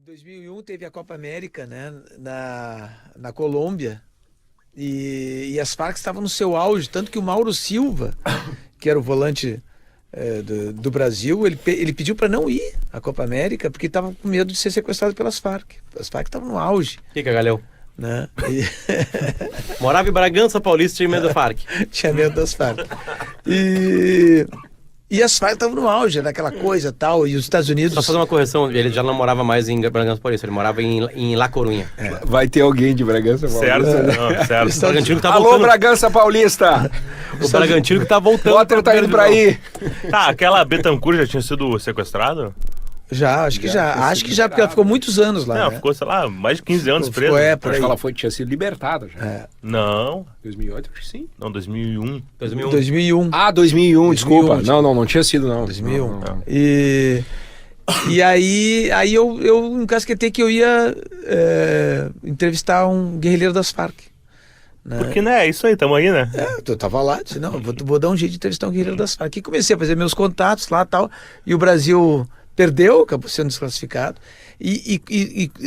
2001 teve a Copa América, né, na Colômbia, e as Farc estavam no seu auge, tanto que o Mauro Silva, que era o volante do Brasil, ele pediu para não ir à Copa América porque estava com medo de ser sequestrado pelas Farc. As Farc estavam no auge. Que galhão. Né? Morava em Bragança Paulista, tinha medo da Farc. Tinha medo das Farc. E as Farc estavam no auge, naquela coisa tal, e os Estados Unidos... Só fazer uma correção, ele já não morava mais em Bragança Paulista, ele morava em La Corunha. Vai ter alguém de Bragança Paulista. Certo, não, certo. O Bragantino que tá Alô, voltando. Bragança Paulista! O Bragantino que tá voltando. O Potter tá indo pra aí. Tá, aquela Betancourt já tinha sido sequestrada? Já, acho que já, porque ela ficou muitos anos lá. Não, né? ficou, sei lá, mais de 15 anos presa. Por Acho aí. que ela tinha sido libertada já. Não, 2008, acho que sim. não, 2001. 2001. 2001. Ah, 2001, desculpa. 2001. Não tinha sido, não. 2001. Não. E aí eu encasquetei que eu ia entrevistar um guerrilheiro das Farc. Né? Porque, né, é isso aí, tamo aí, né? Eu tava lá, disse, não, vou dar um jeito de entrevistar um guerrilheiro das Farc. E comecei a fazer meus contatos lá e tal, e o Brasil perdeu, acabou sendo desclassificado. E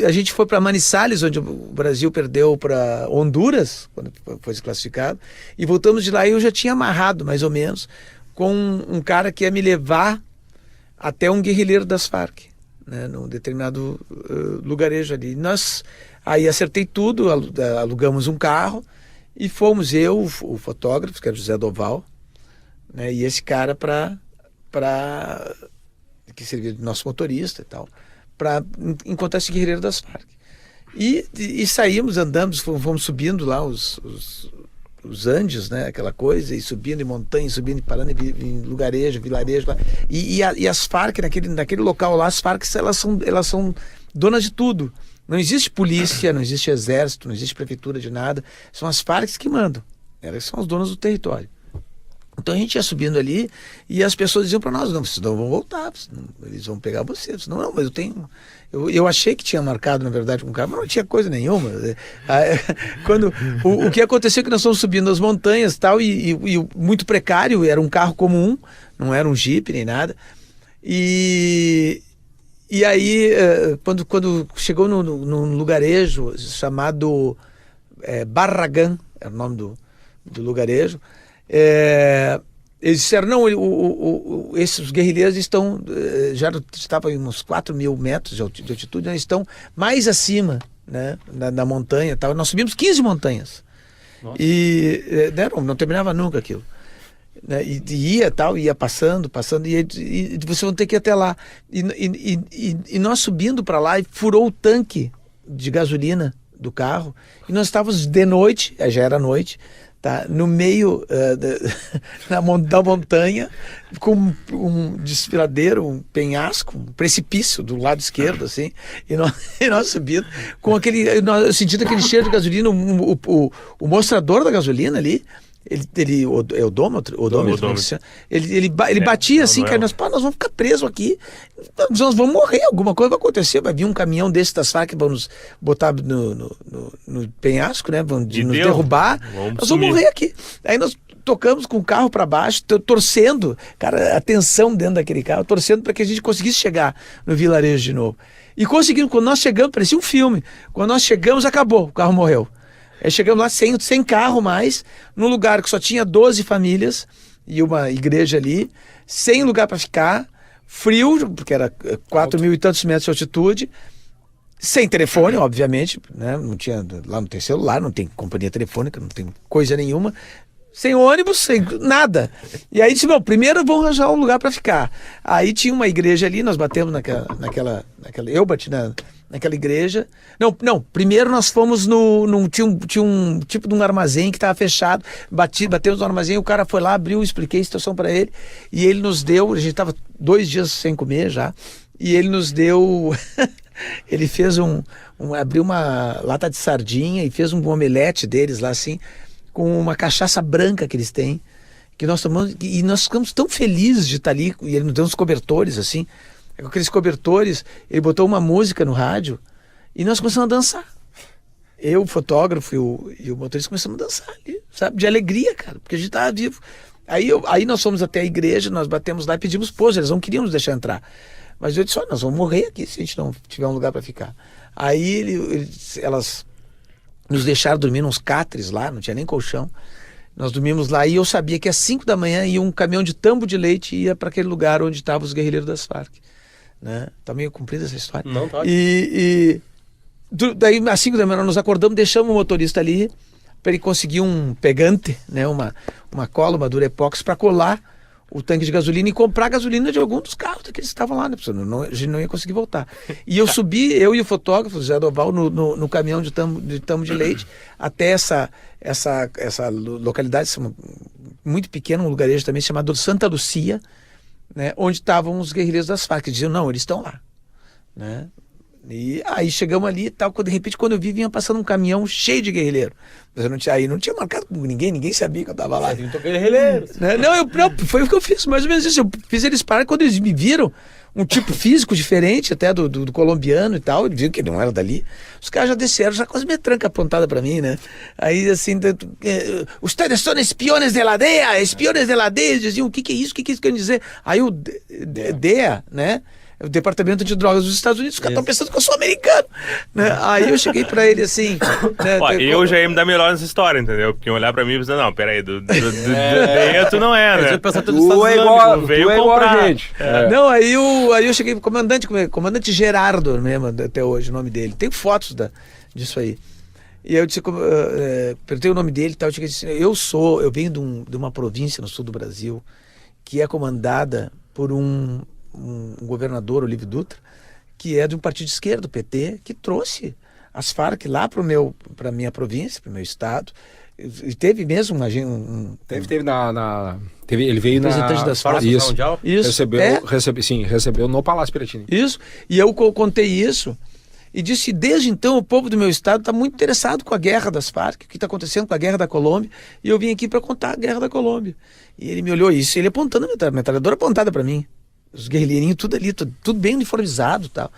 a gente foi para Manizales, onde o Brasil perdeu para Honduras, quando foi desclassificado, e voltamos de lá e eu já tinha amarrado, mais ou menos, com um cara que ia me levar até um guerrilheiro das Farc, né, num determinado lugarejo ali. Nós aí acertei tudo, alugamos um carro e fomos eu, o fotógrafo, que era José Doval, né, e esse cara que servia de nosso motorista e tal, para encontrar esse guerreiro das Farc. E saímos, andamos, fomos subindo lá os Andes, né, aquela coisa, e subindo em montanha, subindo e parando em lugarejo, vilarejo lá. E as Farc, naquele local lá, as Farc, elas são donas de tudo. Não existe polícia, não existe exército, não existe prefeitura de nada. São as Farc que mandam. Elas são as donas do território. Então a gente ia subindo ali e as pessoas diziam para nós, não, vocês não vão voltar, eles vão pegar vocês. Não, mas eu tenho... Eu achei que tinha marcado, na verdade, com o carro, mas não tinha coisa nenhuma. O que aconteceu é que nós fomos subindo as montanhas tal, e muito precário, era um carro comum, não era um Jeep nem nada. E aí, quando chegou num lugarejo chamado Barragán, era o nome do lugarejo, eles disseram, não, esses guerrilheiros já estavam em uns 4.000 metros de altitude, eles estão mais acima, né, na montanha tal. Nós subimos 15 montanhas. Nossa. E não terminava nunca aquilo, né, ia passando, e vocês vão ter que ir até lá. E nós subindo para lá, e furou o tanque de gasolina do carro, e nós estávamos de noite, já era noite, tá, no meio da montanha, com um desfiladeiro, um penhasco, um precipício do lado esquerdo, assim, e nós subindo, com sentindo aquele cheiro de gasolina, o mostrador da gasolina ali, o odômetro, ele batia assim, cara, nós vamos ficar presos aqui, nós vamos morrer, alguma coisa vai acontecer, vai vir um caminhão desse das Farc, vão nos botar no penhasco, né, vão nos derrubar, nós vamos morrer aqui. Aí nós tocamos com o carro para baixo, torcendo, cara, a tensão dentro daquele carro, torcendo para que a gente conseguisse chegar no vilarejo de novo. E conseguimos, quando nós chegamos, parecia um filme, quando nós chegamos, acabou, o carro morreu. Aí chegamos lá sem carro mais, num lugar que só tinha 12 famílias e uma igreja ali, sem lugar para ficar, frio, porque era 4.000 e tantos metros de altitude, sem telefone, obviamente, né? Lá não tem celular, não tem companhia telefônica, não tem coisa nenhuma, sem ônibus, sem nada. E aí disse, bom, primeiro vamos arranjar um lugar para ficar. Aí tinha uma igreja ali, nós batemos eu bati naquela igreja. Não, primeiro nós fomos tinha um tipo de um armazém que estava fechado, batemos no armazém, o cara foi lá, abriu, expliquei a situação para ele, e ele nos deu, a gente estava 2 dias sem comer já, e ele nos deu, ele fez abriu uma lata de sardinha e fez um omelete deles lá assim, com uma cachaça branca que eles têm, que nós tomamos, e nós ficamos tão felizes de estar ali, e ele nos deu uns cobertores assim, com aqueles cobertores, ele botou uma música no rádio e nós começamos a dançar. Eu, o fotógrafo e o motorista começamos a dançar ali, sabe? De alegria, cara, porque a gente estava vivo. Aí nós fomos até a igreja, nós batemos lá e pedimos pouso, eles não queriam nos deixar entrar. Mas eu disse, ó, nós vamos morrer aqui se a gente não tiver um lugar para ficar. Aí elas nos deixaram dormir nos catres lá, não tinha nem colchão. Nós dormimos lá e eu sabia que às 5 da manhã ia um caminhão de tambo de leite e ia para aquele lugar onde estavam os guerrilheiros das Farc. Né? Tá meio comprida essa história. Não, tá. Daí às 5 da manhã nós nos acordamos, deixamos o motorista ali para ele conseguir um pegante, né? uma cola, uma Durepox para colar o tanque de gasolina e comprar gasolina de algum dos carros que estavam lá, né? A gente não ia conseguir voltar. E eu subi, eu e o fotógrafo, o Zé Doval, no caminhão de tambo de leite até essa localidade muito pequena, um lugarejo também chamado Santa Lucia, né? Onde estavam os guerrilheiros das Farc, que diziam, não, eles estão lá. Né? E aí chegamos ali e tal, de repente quando eu vi, vinha passando um caminhão cheio de guerrilheiro. Mas aí não tinha marcado com ninguém sabia que eu tava lá. Né? Não, foi o que eu fiz, mais ou menos isso. Eu fiz eles parar quando eles me viram, um tipo físico diferente até do colombiano e tal, eles viram que não era dali. Os caras já desceram, já com as metranca apontada pra mim, né? Aí assim, ustedes são espiones de la DEA, espiones de la DEA, eles diziam, o que é isso, o que é isso quer dizer? Aí o DEA, né? O Departamento de Drogas dos Estados Unidos, os caras estão pensando que eu sou americano, né? Aí eu cheguei pra ele assim, né? Ó, eu já ia me dar melhor nessa história, entendeu? Porque olhar pra mim e pensar, não, peraí, dentro não é, né? Tu é igual a gente. Não, aí eu cheguei pro comandante Gerardo mesmo, até hoje o nome dele. Tem fotos disso aí. E eu disse, perguntei o nome dele e tal, eu cheguei e disse, eu venho de uma província no sul do Brasil que é comandada por um governador, Olívio Dutra, que é de um partido de esquerda, o PT, que trouxe as Farc lá para minha província, para o meu estado. E teve mesmo ele veio representante das Farc. Isso. Recebeu no Palácio Piratini. Isso. E eu contei isso e disse, desde então o povo do meu estado está muito interessado com a guerra das Farc, o que está acontecendo com a guerra da Colômbia, e eu vim aqui para contar a guerra da Colômbia. E ele me olhou isso, ele apontando a metralhadora apontada para mim. Os guerrilheirinhos tudo ali, tudo bem uniformizado e tal.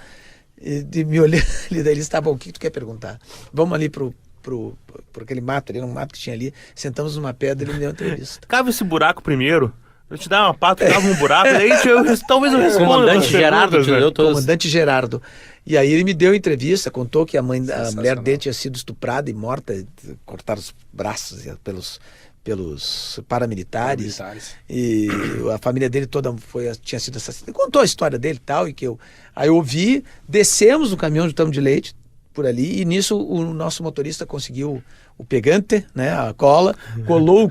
E me olhando ali, daí eles estavam, o que tu quer perguntar? Vamos ali pro aquele mato ali, um mato que tinha ali, sentamos numa pedra e ele me deu uma entrevista. Cava esse buraco primeiro, eu te dar uma pata, cava um buraco, daí talvez eu responda. Comandante Gerardo, Comandante Gerardo. E aí ele me deu entrevista, contou que a mulher dele tinha sido estuprada e morta, cortaram os braços pelos paramilitares. E a família dele toda tinha sido assassinada. Contou a história dele e tal, aí eu ouvi, descemos no caminhão de tambo de leite por ali, e nisso o nosso motorista conseguiu o pegante, né, a cola, colou o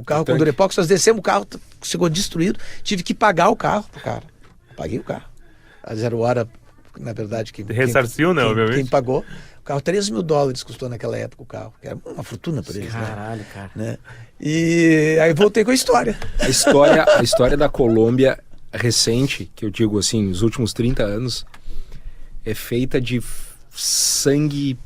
carro com Durepox, nós descemos, o carro chegou destruído, tive que pagar o carro pro cara. Paguei o carro. A 0 hora, na verdade, ressarciu, né, obviamente. Quem pagou. O carro, $3 mil custou naquela época o carro. Que era uma fortuna para eles. Caralho, cara. Né? E aí voltei com a história. A história da Colômbia recente, que eu digo assim, nos últimos 30 anos, é feita de sangue,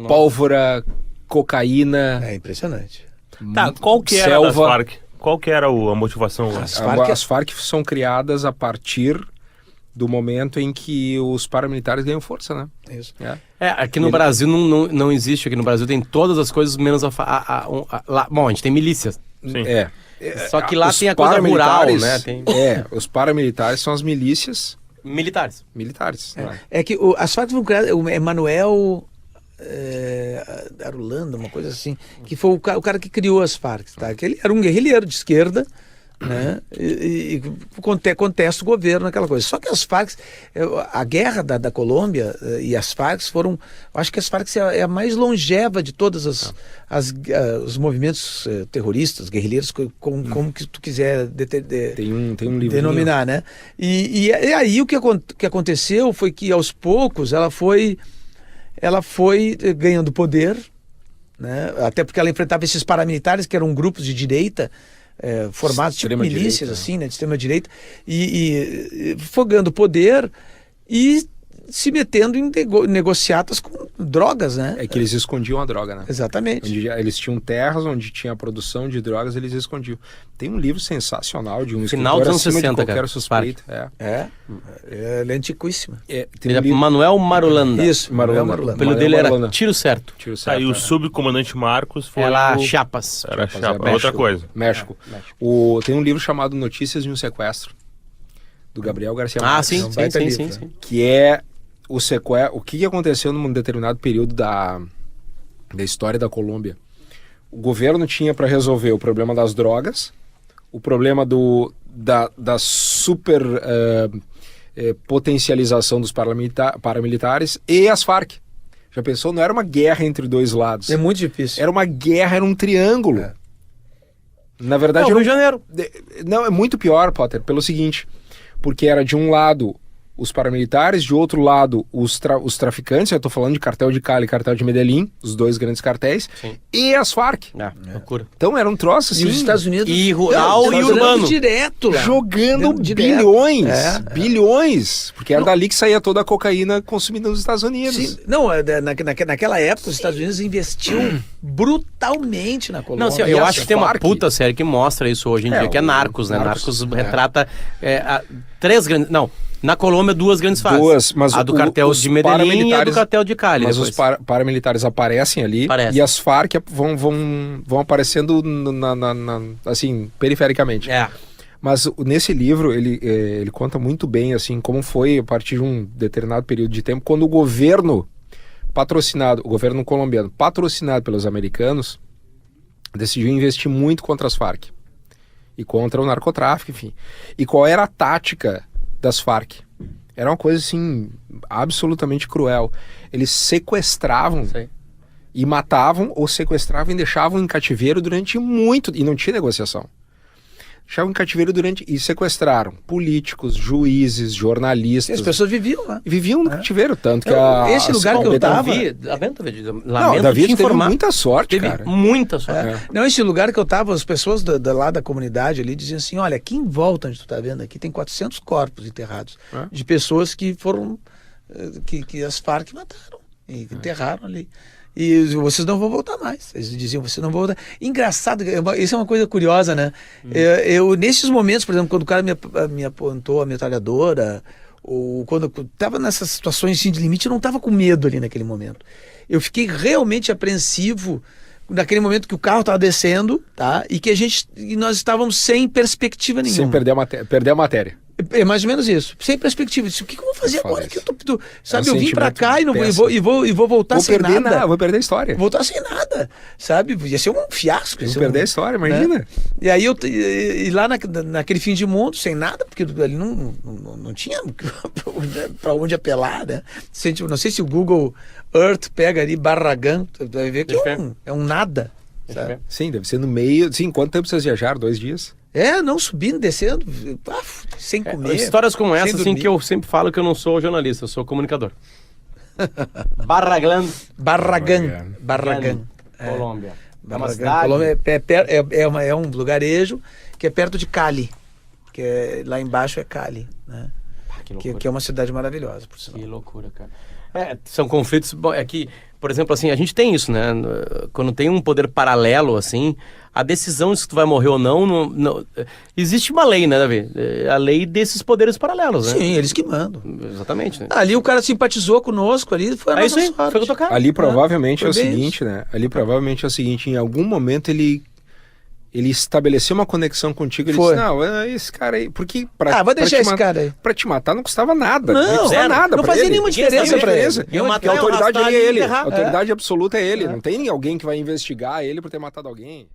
pólvora, cocaína. É impressionante. Tá, qual que era das Farc? Qual que era a motivação? As Farc são criadas a partir do momento em que os paramilitares ganham força, né? Isso. Aqui no Brasil não existe. Aqui no Brasil tem todas as coisas menos lá. Bom, a gente tem milícias. Sim. Só que lá tem a coisa rural, né? Os paramilitares são as milícias militares. É que as Farc foram criadas, o Emanuel Arulanda, uma coisa assim, que foi o cara que criou as Farc, tá? Que ele era um guerrilheiro de esquerda, né? E contesta o governo, aquela coisa. Só que as Farc, a guerra da Colômbia e as Farc foram, acho que as Farc é a mais longeva de todas os movimentos terroristas, guerrilheiros, como que tu quiser tem um livro denominar, né? E aí o que aconteceu foi que aos poucos ela foi ganhando poder, né? Até porque ela enfrentava esses paramilitares que eram grupos de direita, formados tipo milícias, assim, né, de extrema-direita, e foi ganhando poder e se metendo em negociatas com drogas, né? É que eles escondiam a droga, né? Exatamente. Eles tinham terras onde tinha a produção de drogas, eles escondiam. Tem um livro sensacional de um final dos anos 60, de qualquer cara. suspeito. Ela é antiquíssima. Tem Manuel Marulanda. Isso, Manuel Marulanda. O apelido dele era Tiro Certo. E o subcomandante Marcos foi Chiapas. Era Chiapas, outra coisa. México. Tem um livro chamado Notícias de um Sequestro, do Gabriel Garcia Ah, Marques. sim, é um sim, baita sim, livro, sim, né? sim. Que é o que aconteceu num determinado período da história da Colômbia. O governo tinha para resolver o problema das drogas, o problema da super potencialização dos paramilitares e as Farc. Já pensou? Não era uma guerra entre dois lados. É muito difícil. Era uma guerra, era um triângulo. É. Na verdade, Não, era Rio de Janeiro. Não, é muito pior, Potter, pelo seguinte, porque era de um lado os paramilitares, de outro lado os traficantes, eu tô falando de cartel de Cali e cartel de Medellín, os dois grandes cartéis, Sim. e as Farc. Loucura. Então era um troço assim, E os Estados Unidos... E rural Não, e os Estados Unidos urbano. direto lá. jogando Dentro direto. bilhões, É. bilhões, porque era dali que saía toda a cocaína consumida nos Estados Unidos. Sim, não, naquela época os Estados Unidos investiam brutalmente na Colômbia. Não, assim, E eu as acho que tem uma Farc? puta série que mostra isso hoje em dia, que é o Narcos, né? Narcos, Narcos retrata três grandes... Não, na Colômbia duas grandes fases. Duas, mas a do cartel os de Medellín e a do paramilitares- cartel de Cali. Mas depois. os paramilitares aparecem ali Aparecem. e as Farc vão aparecendo assim, perifericamente. É. Mas nesse livro ele conta muito bem assim como foi a partir de um determinado período de tempo quando o governo colombiano, patrocinado pelos americanos, decidiu investir muito contra as Farc e contra o narcotráfico, enfim. E qual era a tática das Farc? Era uma coisa assim absolutamente cruel. Eles sequestravam Sei. e matavam ou sequestravam e deixavam em cativeiro durante muito... E não tinha negociação. Deixavam em cativeiro e sequestraram políticos, juízes, jornalistas. As pessoas viviam lá. Viviam no cativeiro, tanto que Esse lugar que eu Bom, tava- Lamento Davi te teve informar. muita sorte, Teve cara. muita sorte. É. Não, esse lugar que eu tava, as pessoas lá da comunidade ali diziam assim, olha, aqui em volta onde tu tá vendo aqui tem 400 corpos enterrados É. de pessoas que foram, que as Farc mataram e enterraram ali. E vocês não vão voltar mais. Eles diziam, vocês não vão voltar. Engraçado, isso é uma coisa curiosa, né? Eu, nesses momentos, por exemplo, quando o cara me apontou a metralhadora, ou quando eu estava nessas situações assim, de limite, eu não estava com medo ali naquele momento. Eu fiquei realmente apreensivo naquele momento que o carro estava descendo, tá? E nós estávamos sem perspectiva nenhuma. Sem perder a matéria. É mais ou menos isso. Sem perspectiva. O que eu vou fazer Eu falo agora? Que isso. sabe, É um eu vim pra sentimento cá e péssimo. vou voltar Vou sem perder nada. vou perder a história. Voltar sem nada, sabe? Ia ser um fiasco. ia Vou ser perder a história, imagina. né? E aí e lá naquele fim de mundo, sem nada, porque ali não tinha pra onde apelar, né? Não sei se o Google Earth pega ali Barragán, tu vai ver que é um nada. Sabe? Sim, deve ser no meio. Sim, quanto tempo vocês viajaram? 2 dias? Não subindo, descendo, sem comer. Histórias como sem essa, assim, dormir. que eu sempre falo que eu não sou jornalista, eu sou comunicador. Barragán, Barragán. Colômbia. É uma Barragán, cidade. Colômbia é um lugarejo que é perto de Cali, que lá embaixo é Cali, né? Que loucura. Que é uma cidade maravilhosa, por sinal. Que loucura, cara. São conflitos. Bom, é que, por exemplo, assim, a gente tem isso, né? Quando tem um poder paralelo, assim, a decisão de se tu vai morrer ou não, existe uma lei, né, Davi? A lei desses poderes paralelos, né? Sim, eles que mandam. Exatamente, né? Ali o cara simpatizou conosco ali, foi a É nossa isso aí, sorte. foi o que eu tô cara. Ali provavelmente foi é o bem seguinte, né? Ali provavelmente é o seguinte, em algum momento ele estabeleceu uma conexão contigo, ele Foi. disse, não, esse cara aí, porque Vai deixar esse cara aí. pra te matar não custava nada, Não, custava zero. nada Não pra fazia ele. nenhuma Ninguém diferença sabia pra ele. diferença. Eu Porque a matar, autoridade arrastar ali é e ele, enterrar. a autoridade absoluta é ele, não tem alguém que vai investigar ele por ter matado alguém.